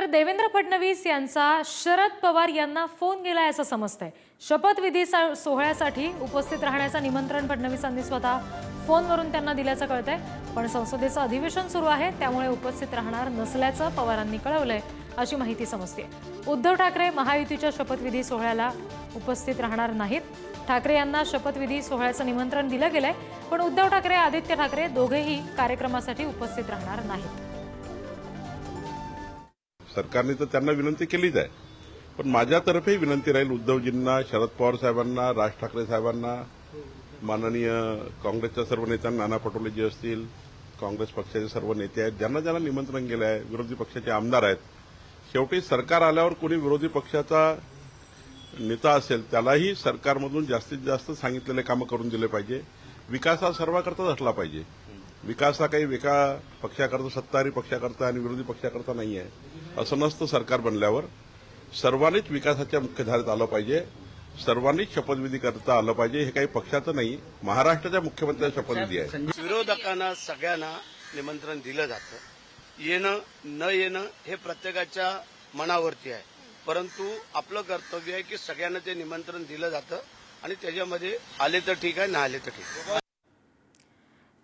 तर देवेंद्र फडणवीस यांचा शरद पवार यांना फोन गेलाय असं समजतंय। शपथविधी सोहळ्यासाठी उपस्थित राहण्याचं निमंत्रण फडणवीसांनी स्वतः फोनवरून त्यांना दिल्याचं कळतंय। पण संसदेचं अधिवेशन सुरू आहे, त्यामुळे उपस्थित राहणार नसल्याचं पवारांनी कळवलंय अशी माहिती समजते। उद्धव ठाकरे महायुतीच्या शपथविधी सोहळ्याला उपस्थित राहणार नाहीत। ठाकरे यांना शपथविधी सोहळ्याचं निमंत्रण दिलं गेलंय, पण उद्धव ठाकरे आदित्य ठाकरे दोघेही कार्यक्रमासाठी उपस्थित राहणार नाहीत। सरकारने तर त्यांना विनंती केलीच आहे, पण माझ्यातर्फे विनंती राहील उद्धवजींना, शरद पवार साहेबांना, राज ठाकरे साहेबांना, माननीय काँग्रेसच्या सर्व नेत्यांना, नाना पटोलेजी असतील, काँग्रेस पक्षाचे सर्व नेते आहेत, ज्यांना ज्यांना निमंत्रण गेलं आहे, विरोधी पक्षाचे आमदार आहेत। शेवटी सरकार आल्यावर कोणी विरोधी पक्षाचा नेता असेल त्यालाही सरकारमधून जास्तीत जास्त सांगितलेले कामं करून दिले पाहिजे। विकास हा सर्वांकरताच असला पाहिजे। विकास हा काही एका पक्षाकरता, सत्ताधारी पक्षाकरता आणि विरोधी पक्षाकरता नाही आहे, असं नसतं। सरकार बनल्यावर सर्वांनीच विकासाच्या मुख्यधारेत आलं पाहिजे, सर्वांनीच शपथविधी करता आलं पाहिजे। हे काही पक्षाचं नाही, महाराष्ट्राच्या मुख्यमंत्र्यांचा शपथविधी आहे। विरोधकांना सगळ्यांना निमंत्रण दिलं जातं, येणं न येणं हे प्रत्येकाच्या मनावरती आहे, परंतु आपलं कर्तव्य आहे की सगळ्यांना ते निमंत्रण दिलं जातं आणि त्याच्यामध्ये आले तर ठीक आहे, ना आले तर ठीक आहे।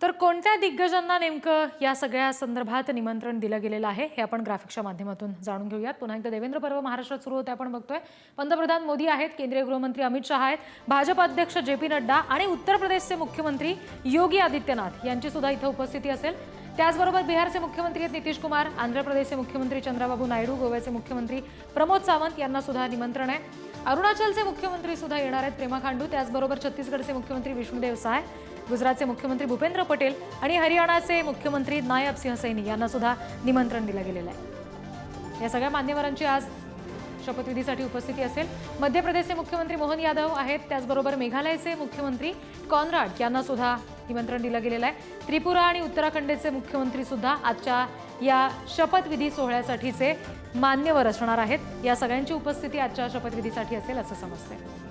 तर कोणत्या दिग्गजांना नेमकं या सगळ्या संदर्भात निमंत्रण दिलं गेलेलं आहे हे आपण ग्राफिक्सच्या माध्यमातून जाणून घेऊयात। पुन्हा एकदा देवेंद्र पर्व महाराष्ट्रात सुरू होते आपण बघतोय। पंतप्रधान मोदी आहेत, केंद्रीय गृहमंत्री अमित शहा आहेत, भाजप अध्यक्ष जे.पी. नड्डा आणि उत्तर प्रदेशचे मुख्यमंत्री योगी आदित्यनाथ यांची सुद्धा इथं उपस्थिती असेल। त्याचबरोबर बिहारचे मुख्यमंत्री आहेत नितीश कुमार, आंध्र प्रदेशचे मुख्यमंत्री चंद्राबाबू नायडू, गोव्याचे मुख्यमंत्री प्रमोद सावंत यांना सुद्धा निमंत्रण आहे। अरुणाचलचे मुख्यमंत्री सुद्धा येणार आहेत, प्रेमा खांडू। त्याचबरोबर छत्तीसगडचे मुख्यमंत्री विष्णुदेव साय, गुजरातचे मुख्यमंत्री भूपेंद्र पटेल आणि हरियाणाचे मुख्यमंत्री नायब सिंह सैनी यांना सुद्धा निमंत्रण दिलं गेलेलं आहे। या सगळ्या मान्यवरांची आज शपथविधीसाठी उपस्थिती असेल। मध्य प्रदेशचे मुख्यमंत्री मोहन यादव आहेत, त्याचबरोबर मेघालयचे मुख्यमंत्री कॉनराड यांना सुद्धा निमंत्रण दिलं गेलेलं आहे। त्रिपुरा आणि उत्तराखंडचे मुख्यमंत्री सुद्धा आजच्या या शपथविधी सोहळ्यासाठीचे मान्यवर असणार आहेत। या सगळ्यांची उपस्थिती आजच्या शपथविधीसाठी असेल असं समजतंय।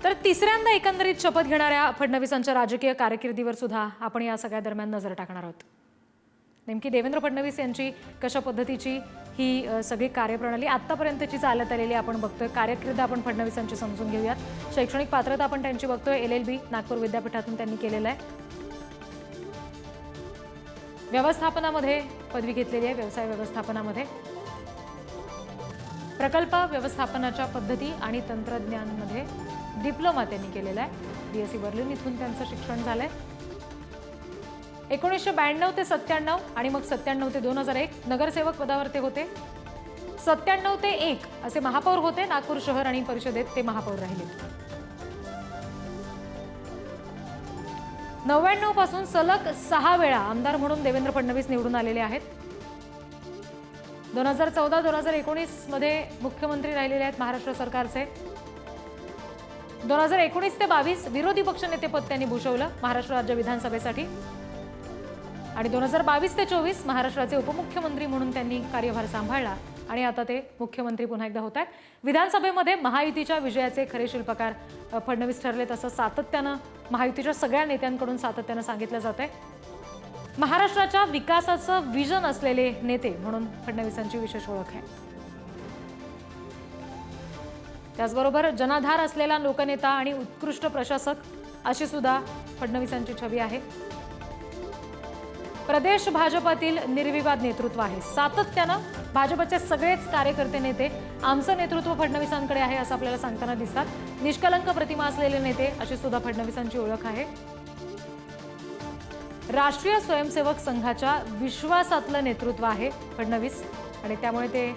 तर तिसऱ्यांदा एकंदरीत शपथ घेणाऱ्या फडणवीसांच्या राजकीय कारकिर्दीवर सुद्धा आपण या सगळ्या दरम्यान नजर टाकणार आहोत। नेमकी देवेंद्र फडणवीस यांची कशा पद्धतीची ही सगळी कार्यप्रणाली आतापर्यंतची चालत आलेली आपण बघतोय। कारकीर्द आपण फडणवीसांची समजून घेऊयात। शैक्षणिक पात्रता आपण त्यांची बघतोय, LLB नागपूर विद्यापीठातून त्यांनी केलेलं आहे। व्यवस्थापनामध्ये पदवी घेतलेली आहे, व्यवसाय व्यवस्थापनामध्ये। प्रकल्प व्यवस्थापनाच्या पद्धती आणि तंत्रज्ञानमध्ये डिप्लोमा त्यांनी केलेला आहे। BSc बर्लिन इथून त्यांचं शिक्षण झालंय। 1992 ते 97 आणि मग 97 ते 2001 नगरसेवक पदावर ते होते। 97 ते 1 असे महापौर होते, नागपूर शहर आणि परिषदेत ते महापौर राहिले। 99 पासून सलग 6 वेळा आमदार म्हणून देवेंद्र फडणवीस निवडून आलेले आहेत। 2014-2019 मध्ये मुख्यमंत्री राहिलेले आहेत महाराष्ट्र सरकारचे। 2019 ते 22 विरोधी पक्षनेतेपद त्यांनी भूषवलं महाराष्ट्र राज्य विधानसभेसाठी आणि 2022 ते 24 महाराष्ट्राचे उपमुख्यमंत्री म्हणून त्यांनी कार्यभार सांभाळला आणि आता ते मुख्यमंत्री पुन्हा एकदा होत आहेत। विधानसभेमध्ये महायुतीच्या विजयाचे खरे शिल्पकार फडणवीस ठरलेत असं सातत्यानं महायुतीच्या सगळ्या नेत्यांकडून सातत्यानं सांगितलं जातंय। महाराष्ट्राच्या विकासाचं विजन असलेले नेते म्हणून फडणवीसांची विशेष ओळख आहे। त्याचबरोबर जनाधार असलेला लोकनेता आणि उत्कृष्ट प्रशासक अशी सुद्धा फडणवीसांची छवी आहे। प्रदेश भाजपातील निर्विवाद नेतृत्व आहे। सातत्यानं भाजपचे सगळेच कार्यकर्ते नेते आमचं नेतृत्व फडणवीसांकडे आहे असं आपल्याला सांगताना दिसतात। निष्कलंक प्रतिमा असलेले नेते अशी सुद्धा फडणवीसांची ओळख आहे। राष्ट्रीय स्वयंसेवक संघाच्या विश्वासातलं नेतृत्व आहे फडणवीस आणि त्यामुळे ते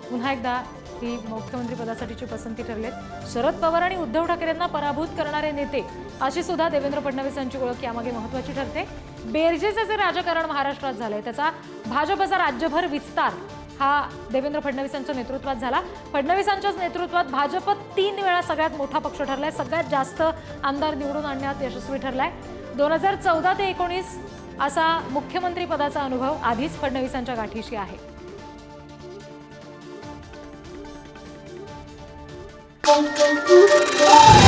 पुन्हा एकदा ही मुख्यमंत्री पदासाठीची पसंती ठरलेत। शरद पवार आणि उद्धव ठाकरेंना पराभूत करणारे नेते अशी सुद्धा देवेंद्र फडणवीसांची ओळख यामागे महत्त्वाची ठरते। बेरजेचे जे राजकारण महाराष्ट्रात झालंय त्याचा भाजपचा राज्यभर विस्तार हा देवेंद्र फडणवीसांच्या नेतृत्वात झाला। फडणवीसांच्याच नेतृत्वात भाजप 3 वेळा सगळ्यात मोठा पक्ष ठरलाय, सगळ्यात जास्त आमदार निवडून आणण्यात यशस्वी ठरलाय। 2014 ते 19 असा मुख्यमंत्री पदाचा अनुभव आधीच फडणवीसांच्या गाठीशी आहे। Thank you.